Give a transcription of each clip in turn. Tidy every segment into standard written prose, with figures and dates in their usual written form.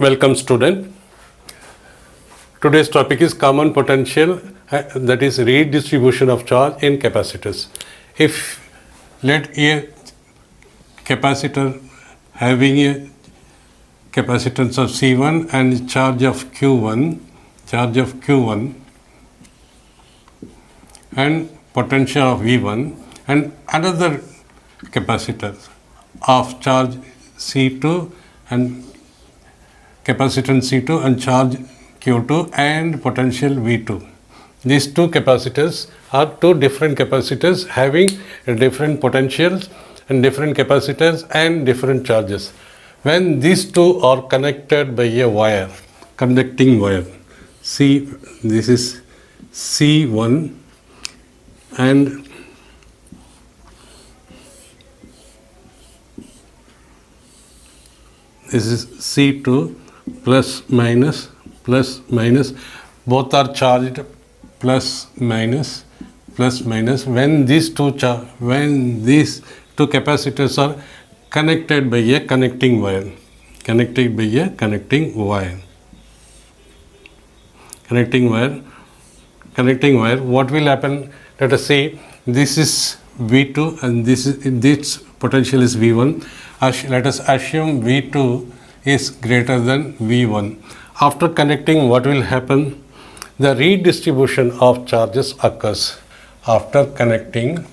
Welcome student. Today's topic is common potential, that is redistribution of charge in capacitors. If let a capacitor having a capacitance of C1 and charge of Q1 and potential of V1 and another capacitor of charge C2 and capacitance C2 and charge Q2 and potential V2. These two capacitors are two different capacitors having different potentials and different capacitors and different charges. When these two are connected by a wire, conducting wire, this is C1 and this is C2 plus minus, both are charged plus minus. When these two capacitors are connected by a connecting wire, what will happen? Let us say this is V2 and this potential is V1. Let us assume V2 is greater than V1. After connecting, what will happen? The redistribution of charges occurs. After connecting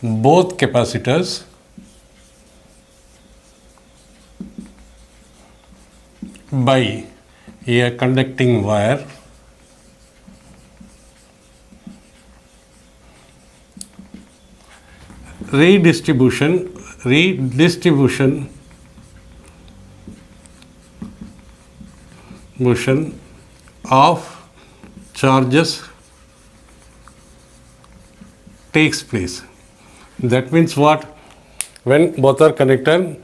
both capacitors by a conducting wire, redistribution of charges takes place. That means what? When both are connected,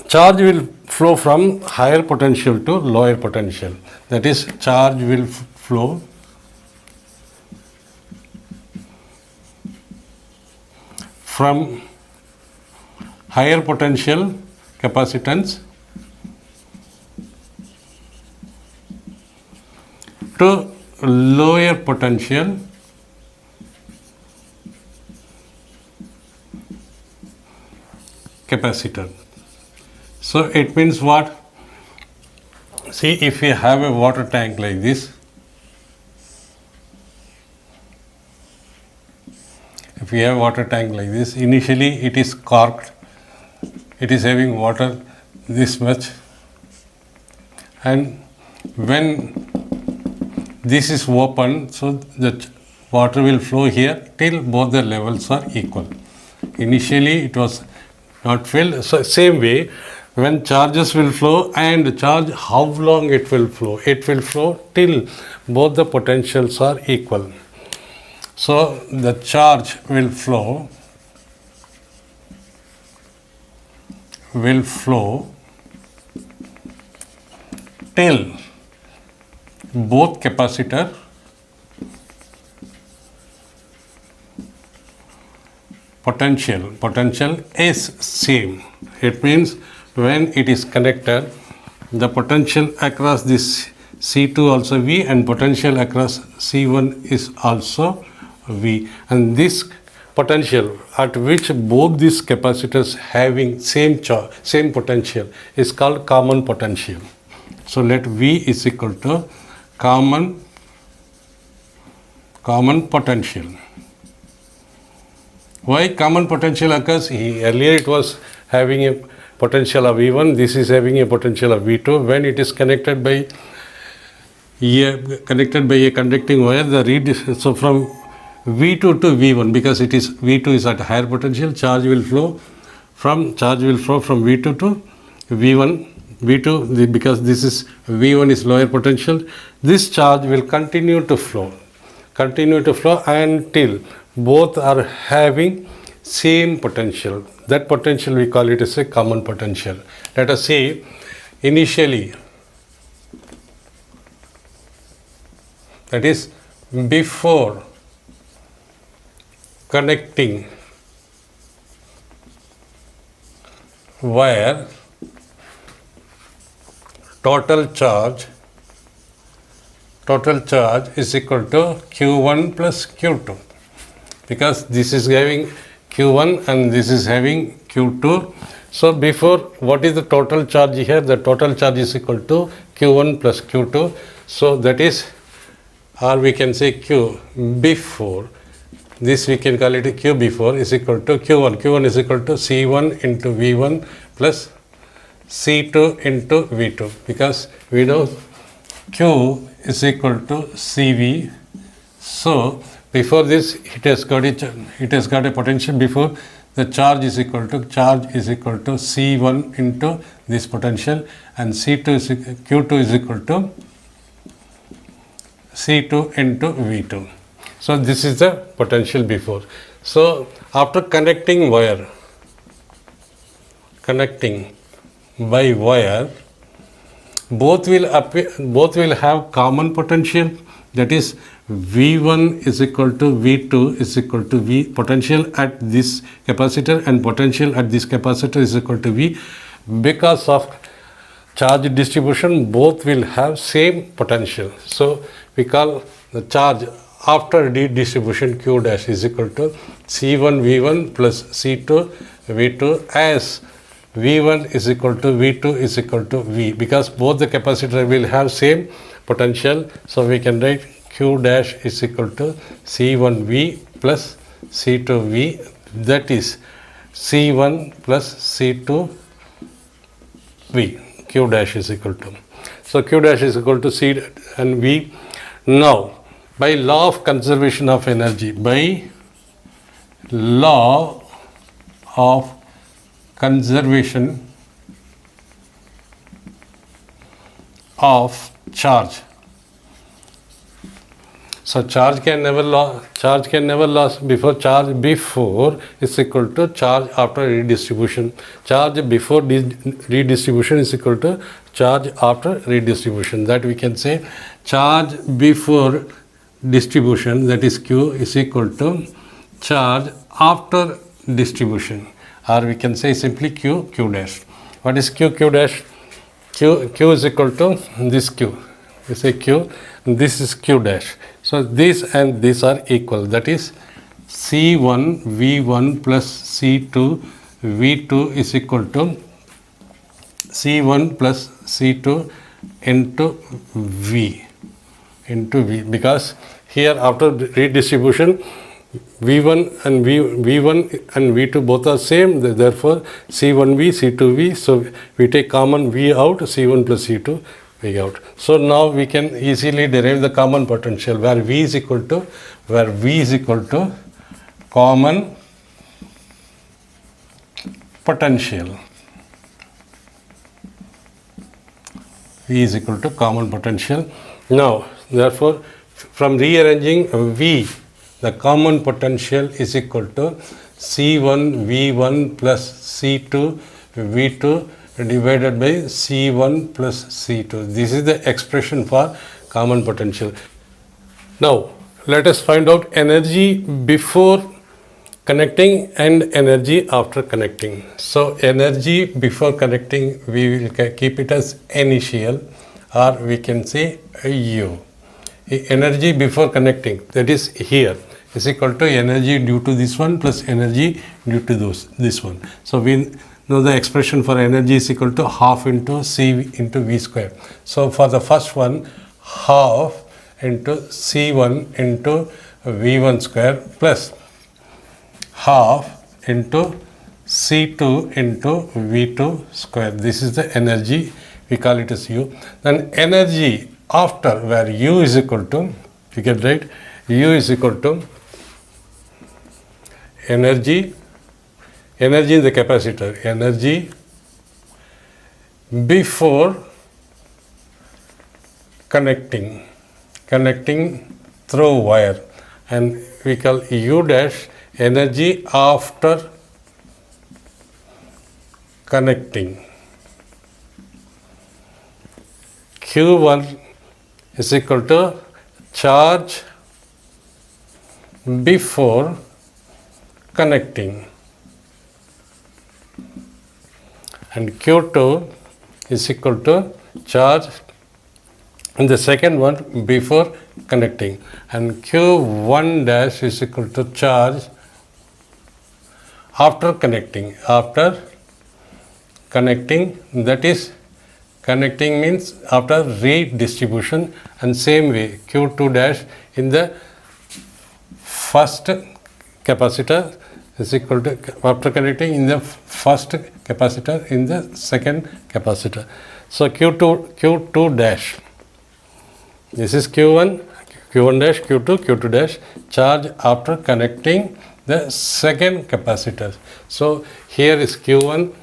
charge will flow from higher potential to lower potential. That is, charge will flow from higher potential capacitance to lower potential capacitor. So it means what? See, if you have a water tank like this, initially it is corked, it is having water this much, and when this is open, so the water will flow here till both the levels are equal. Initially it was not filled. So same way, when charges will flow and charge, how long it will flow? It will flow till both the potentials are equal. So the charge will flow till both capacitor potential is same. It means when it is connected, the potential across this C2 also V and potential across C1 is also V, and this potential at which both these capacitors having same potential is called common potential. So let V is equal to common potential. Why common potential occurs? Earlier it was having a potential of V1, this is having a potential of V2. When it is connected by a conducting wire, so from V2 to V1, because it is V2 is at higher potential, charge will flow from V2 to V1. Because this is V1 is lower potential, this charge will continue to flow until both are having same potential. That potential we call it as a common potential. Let us say initially, that is before connecting wire total charge is equal to Q1 plus Q2, because this is having Q1 and this is having Q2. So before, what is the total charge here? The total charge is equal to Q1 plus Q2. So that is, or we can say Q before, this we can call it a Q before is equal to Q1. Q1 is equal to C1 into V1 plus C2 into V2, because we know Q is equal to CV. So before this, it has got a potential. Before, the charge is equal to C1 into this potential, and Q2 is equal to C2 into V2. So this is the potential before. So after connecting by wire, both will have common potential, that is V1 is equal to V2 is equal to V, potential at this capacitor and potential at this capacitor is equal to V. Because of charge distribution, both will have same potential. So we call the charge after redistribution Q dash is equal to C1 V1 plus C2 V2, as V1 is equal to V2 is equal to V, because both the capacitor will have same potential. So we can write Q dash is equal to C1V plus C2V, that is C1 plus C2V. Q dash is equal to. So Q dash is equal to C and V. Now, by law of conservation of energy, by law of conservation of charge. So charge can never lose before charge before is equal to charge after redistribution. Charge before redistribution is equal to charge after redistribution. That we can say charge before distribution, that is Q, is equal to charge after distribution, or we can say simply Q dash. What is Q dash? Q is equal to this Q. We say Q, this is Q dash. So this and this are equal, that is C1 V1 plus C2 V2 is equal to C1 plus C2 into V, because here after redistribution V1 and V2 both are same, therefore C1V, C2V, so we take common V out, C1 plus C2 V out. So now we can easily derive the common potential, where V is equal to common potential. V is equal to common potential. Now, therefore, from rearranging V, the common potential is equal to C1 V1 plus C2 V2 divided by C1 plus C2. This is the expression for common potential. Now, let us find out energy before connecting and energy after connecting. So, energy before connecting, we will keep it as initial, or we can say U. Energy before connecting, that is here, is equal to energy due to this one plus energy due to this one. So we know the expression for energy is equal to half into C into V square. So for the first one, half into C1 into V1 square plus half into C2 into V2 square. This is the energy, we call it as U. Then energy after, where U is equal to, you get right, U is equal to energy in the capacitor, energy before connecting through wire, and we call U dash energy after connecting. Q1 is equal to charge before connecting. and Q2 is equal to charge in the second one before connecting, and Q1 dash is equal to charge after connecting. After connecting, that is, connecting means after redistribution, and same way Q2 dash in the first capacitor is equal to after connecting in the first capacitor in the second capacitor. So Q2 dash, this is Q1 dash, Q2 dash, charge after connecting the second capacitor. So here is Q1,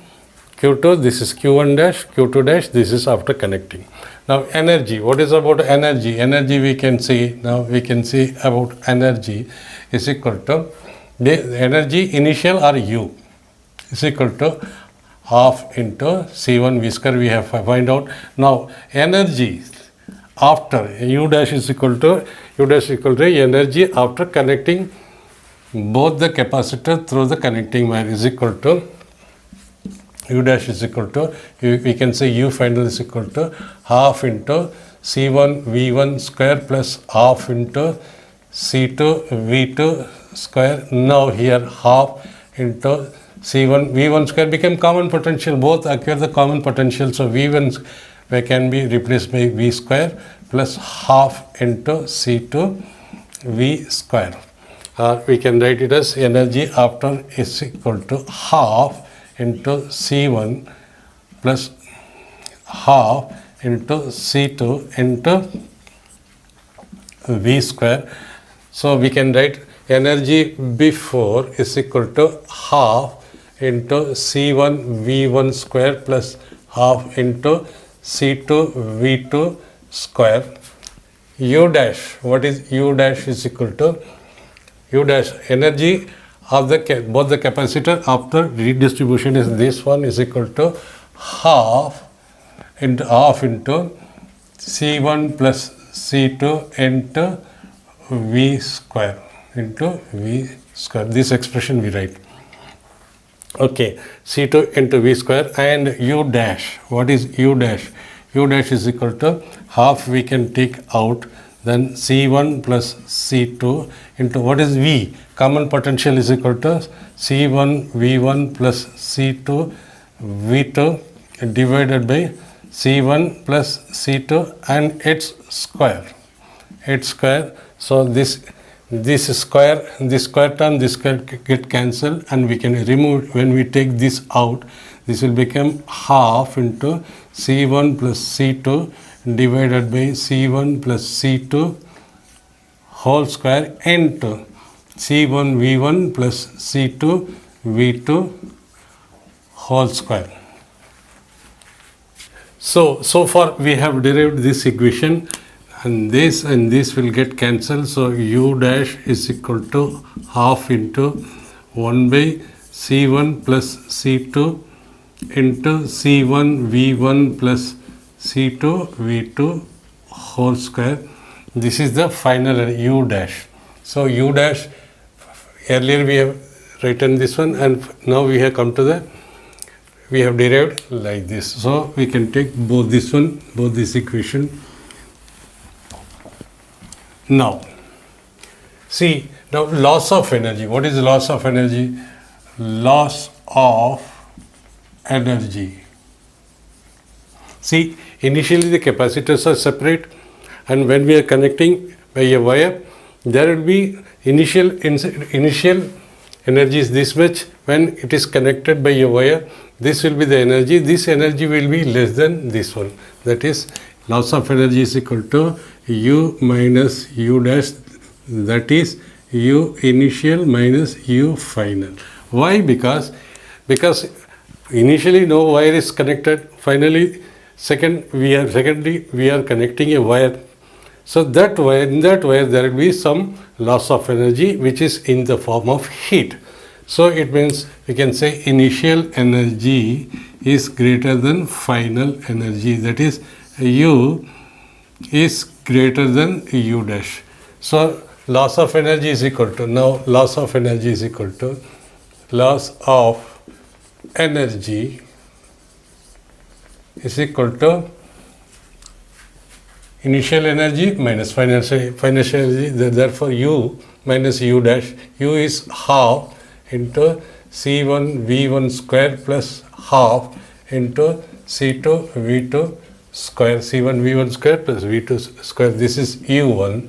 Q2, this is Q1 dash, Q2 dash, this is after connecting. Now energy, what is about energy? Energy we can see, now we can see about energy is equal to the energy initial or U is equal to half into C1 V square we have find out. Now energy after U dash is equal to energy after connecting both the capacitor through the connecting wire is equal to U dash is equal to, we can say U final is equal to half into C1 V1 square plus half into C2 V2 square. Now here half into C1 V1 square became common potential, both acquire the common potential, so V1 can be replaced by V square plus half into C2 V square. We can write it as energy after is equal to half into C1 plus half into C2 into V square. So we can write energy before is equal to half into C1 V1 square plus half into C2 V2 square. U dash, what is U dash is equal to? U dash, energy of the both the capacitor after redistribution is this one is equal to half into C1 plus C2 into V square This expression we write. Okay, C2 into V square, and U dash. What is U dash? U dash is equal to half we can take out, then C1 plus C2 into what is V? Common potential is equal to C1 V1 plus C2 V2 divided by C1 plus C2 and its square. So this square term, this square get cancelled, and we can remove. When we take this out, this will become half into C1 plus C2 divided by C1 plus C2 whole square into C1 V1 plus C2 V2 whole square. So far we have derived this equation, and this will get cancelled. So U dash is equal to half into 1 by C1 plus C2 into C1 V1 plus C2 V2 whole square. This is the final U dash. So U dash, earlier we have written this one, and now we have come to we have derived like this. So we can take both this equation. Now see, now loss of energy. What is loss of energy? Loss of energy. See, initially the capacitors are separate, and when we are connecting by a wire, there will be initial energy is this much. When it is connected by a wire, this will be the energy. This energy will be less than this one. That is, loss of energy is equal to U minus U dash, that is U initial minus U final. Why? Because initially no wire is connected. Finally, secondly we are connecting a wire. So in that wire there will be some loss of energy, which is in the form of heat. So it means we can say initial energy is greater than final energy, that is U is greater than U dash. So loss of energy is equal to, now loss of energy is equal to loss of energy is equal to initial energy minus financial energy. Therefore, U minus U dash. U is half into C1 V1 square plus half into C2 V2 square. C1 V1 square plus V2 square. This is U1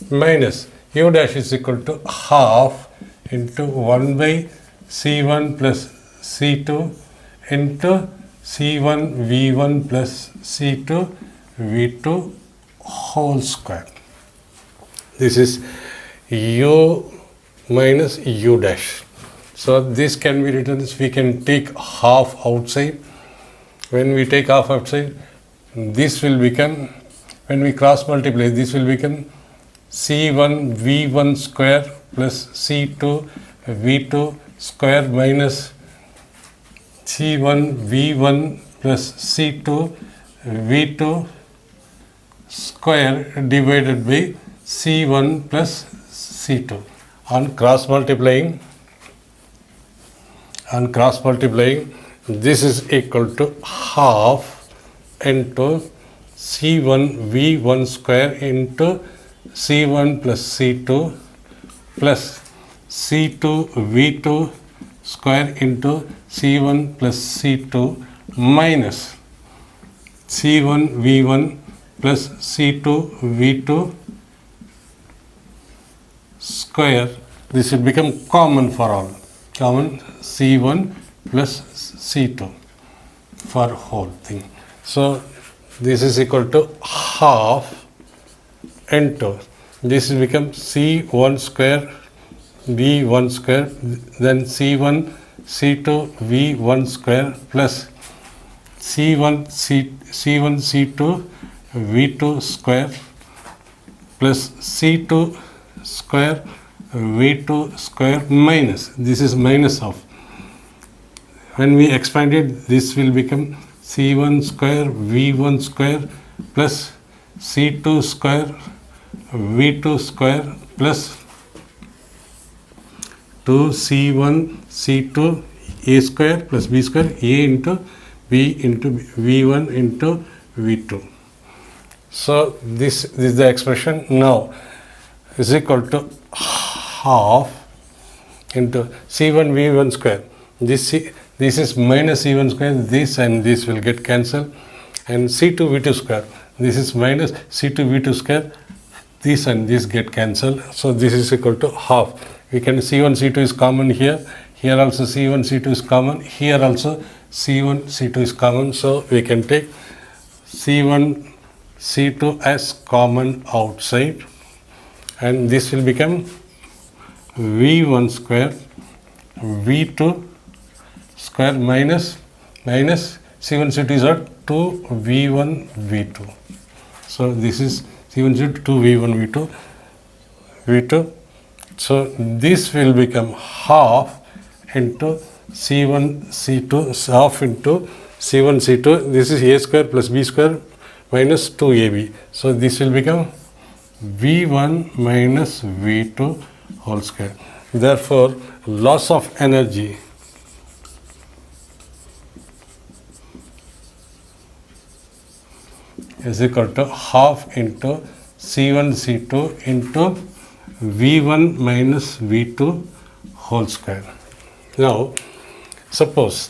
minus U dash is equal to half into 1 by C1 plus C2 into C1 V1 plus C2 V2 whole square. This is U minus U dash. So this can be written as, we can take half outside. When we take half outside, this will become, when we cross multiply, this will become C1 V1 square plus C2 V2 square minus C1 V1 plus C2 V2 square divided by C1 plus C2. On cross multiplying, this is equal to half into C1 V1 square into C1 plus C2 plus C2 V2 square into C1 plus C2 minus C1 V1 plus C2 V2 square. This will become common for all. Common C1 plus C2 for whole thing. So this is equal to half into, this will become C1 square V1 square, then C1 C2 V1 square plus C1 C2 V2 square plus C2 square V2 square minus, this is minus of, when we expand it, this will become C1 square V1 square plus C2 square V2 square plus 2C1 C2 A square plus B square, A into B into V1 into V2. So this is the expression now is equal to half into C1 V1 square. This is minus C1 square, this and this will get cancelled, and C2 V2 square, this is minus C2 V2 square, this and this get cancelled. So this is equal to half. We can C1 C2 is common here, here also C1 C2 is common, here also C1 C2 is common. So we can take C1 C2 as common outside, and this will become V1 square V2 square minus C1 C2 is what? 2 V1 V2. So this is C1 C2 2 V1 V2. So this will become half into C1 C2, half into C1 C2. This is A square plus B square minus 2AB. So this will become V1 minus V2 whole square. Therefore, loss of energy is equal to half into C1 C2 into V1 minus V2 whole square. Now, suppose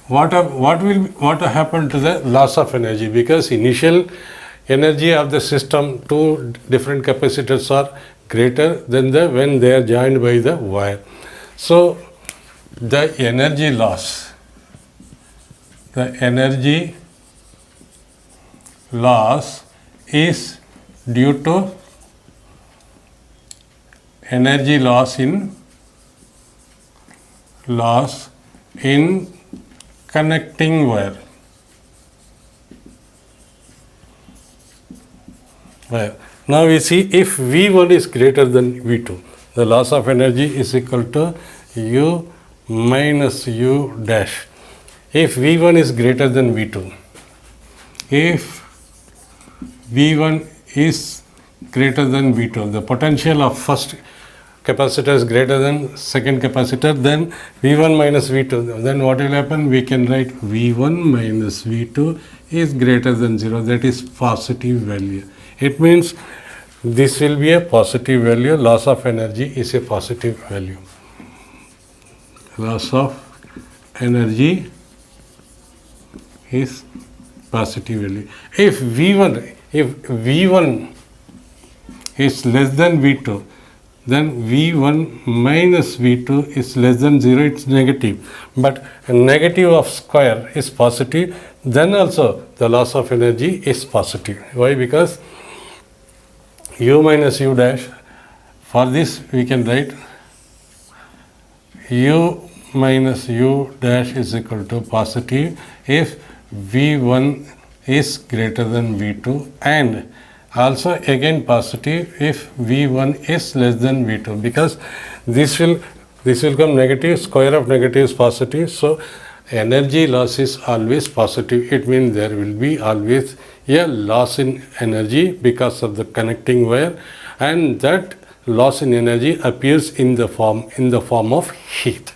what happened to the loss of energy, because initial energy of the system, two different capacitors are greater than the when they are joined by the wire. So the energy loss is due to energy loss in connecting wire. Now we see if V1 is greater than V2, the loss of energy is equal to U minus U dash. If V1 is greater than V2, if V1 is greater than V2, the potential of first capacitor is greater than second capacitor, then V1 minus V2. Then what will happen? We can write V1 minus V2 is greater than 0. That is positive value. It means this will be a positive value. Loss of energy is a positive value. Loss of energy is positive value. If V1 is less than V2, then V1 minus V2 is less than 0, it's negative. But negative of square is positive, then also the loss of energy is positive. Why? Because U minus U dash, for this we can write U minus U dash is equal to positive if V1 is greater than V2, and also again positive if V1 is less than V2, because this will come negative, square of negative is positive, so energy loss is always positive. It means there will be always a loss in energy because of the connecting wire, and that loss in energy appears in the form of heat.